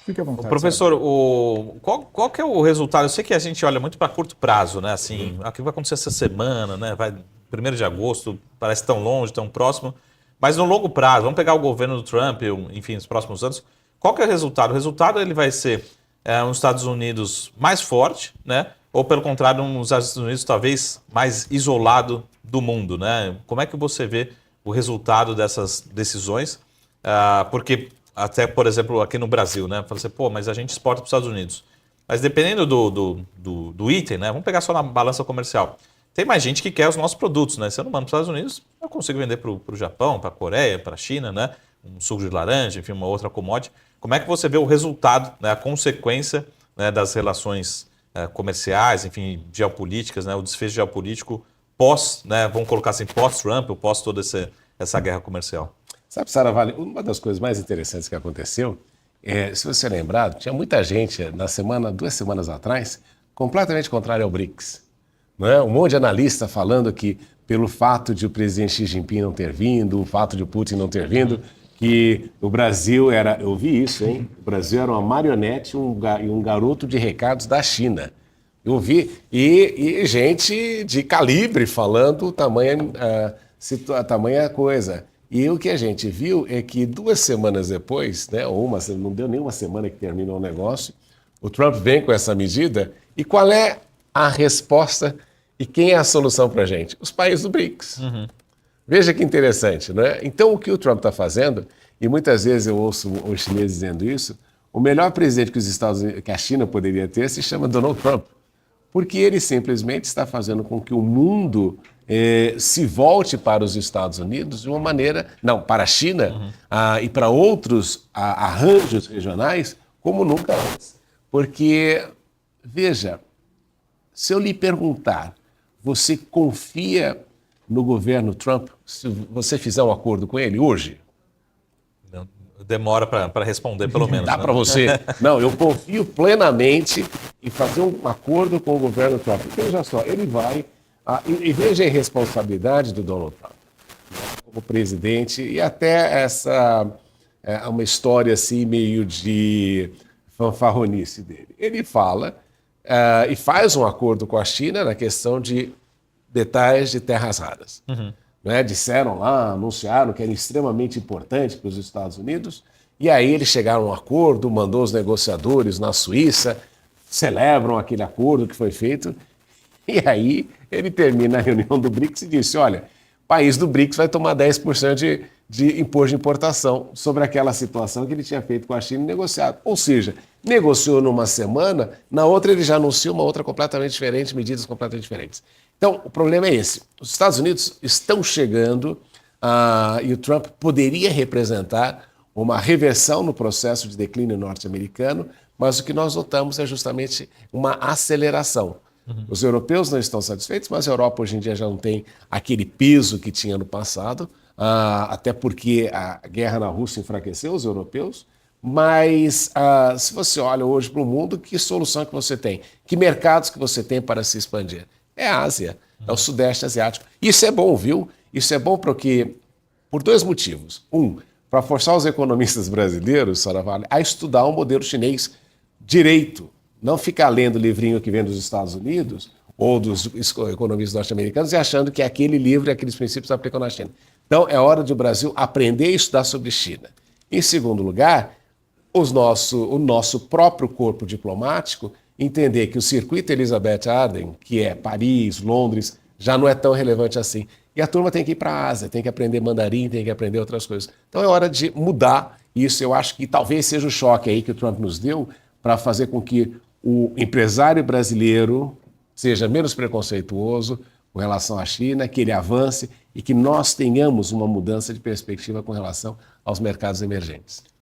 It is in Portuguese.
Fique à vontade. Professor, qual que é o resultado? Eu sei que a gente olha muito para curto prazo, né? Assim, o que vai acontecer essa semana, né? Vai 1º de agosto, parece tão longe, tão próximo. Mas no longo prazo, vamos pegar o governo do Trump, enfim, nos próximos anos. Qual que é o resultado? O resultado ele vai ser uns Estados Unidos mais forte, né? Ou pelo contrário, uns Estados Unidos talvez mais isolado do mundo, né? Como é que você vê o resultado dessas decisões? Porque até, por exemplo, aqui no Brasil, né? Fala assim, pô, mas a gente exporta para os Estados Unidos. Mas dependendo do item, né? Vamos pegar só na balança comercial. Tem mais gente que quer os nossos produtos, né? Se eu não mando para os Estados Unidos, eu consigo vender para o Japão, para a Coreia, para a China, né? Um suco de laranja, enfim, uma outra commodity. Como é que você vê o resultado, né? A consequência, né, das relações comerciais, enfim, geopolíticas, né? O desfecho geopolítico pós, né? Vamos colocar assim, pós-Trump, ou pós toda essa guerra comercial? Sabe, Saravali, uma das coisas mais interessantes que aconteceu, se você lembrar, tinha muita gente, 2 semanas atrás, completamente contrária ao BRICS. Não é? Um monte de analista falando que, pelo fato de o presidente Xi Jinping não ter vindo, o fato de o Putin não ter vindo, que o Brasil era, eu vi isso, hein? O Brasil era uma marionete e um garoto de recados da China. Eu vi, e gente de calibre falando tamanha coisa. E o que a gente viu é que 2 semanas depois, né, não deu nem uma semana que terminou o negócio, o Trump vem com essa medida, e qual é a resposta e quem é a solução para a gente? Os países do BRICS. Veja que interessante, né? Então, o que o Trump está fazendo, e muitas vezes eu ouço os chineses dizendo isso, o melhor presidente que a China poderia ter se chama Donald Trump, porque ele simplesmente está fazendo com que o mundo se volte para os Estados Unidos de uma maneira, não, para a China e para outros arranjos regionais como nunca antes. Porque, veja, se eu lhe perguntar, você confia no governo Trump se você fizer um acordo com ele hoje? Demora para responder, pelo menos. Dá né? para você? Não, eu confio plenamente em fazer um acordo com o governo Trump. Veja só, ele vai... e veja a irresponsabilidade do Donald Trump, né, como presidente, e até uma história assim meio de fanfarronice dele. Ele fala e faz um acordo com a China na questão de detalhes de terras raras. Né? Disseram lá, anunciaram que era extremamente importante para os Estados Unidos, e aí eles chegaram a um acordo, mandou os negociadores na Suíça, celebram aquele acordo que foi feito, e aí ele termina a reunião do BRICS e disse, olha, o país do BRICS vai tomar 10% de imposto de importação sobre aquela situação que ele tinha feito com a China e negociado. Ou seja, negociou numa semana, na outra ele já anunciou uma outra completamente diferente, medidas completamente diferentes. Então, o problema é esse. Os Estados Unidos estão chegando e o Trump poderia representar uma reversão no processo de declínio norte-americano, mas o que nós notamos é justamente uma aceleração. Os europeus não estão satisfeitos, mas a Europa hoje em dia já não tem aquele peso que tinha no passado, até porque a guerra na Rússia enfraqueceu os europeus. Mas se você olha hoje para o mundo, que solução que você tem? Que mercados que você tem para se expandir? É a Ásia, é o Sudeste Asiático. Isso é bom, viu? Isso é bom porque, por 2 motivos. Para forçar os economistas brasileiros, Saravali, a estudar o modelo chinês direito. Não ficar lendo livrinho que vem dos Estados Unidos ou dos economistas norte-americanos e achando que aquele livro e aqueles princípios se aplicam na China. Então, é hora de o Brasil aprender a estudar sobre China. Em segundo lugar, o nosso próprio corpo diplomático entender que o circuito Elizabeth Arden, que é Paris, Londres, já não é tão relevante assim. E a turma tem que ir para a Ásia, tem que aprender mandarim, tem que aprender outras coisas. Então é hora de mudar isso. Eu acho que talvez seja o choque aí que o Trump nos deu para fazer com que o empresário brasileiro seja menos preconceituoso com relação à China, que ele avance e que nós tenhamos uma mudança de perspectiva com relação aos mercados emergentes.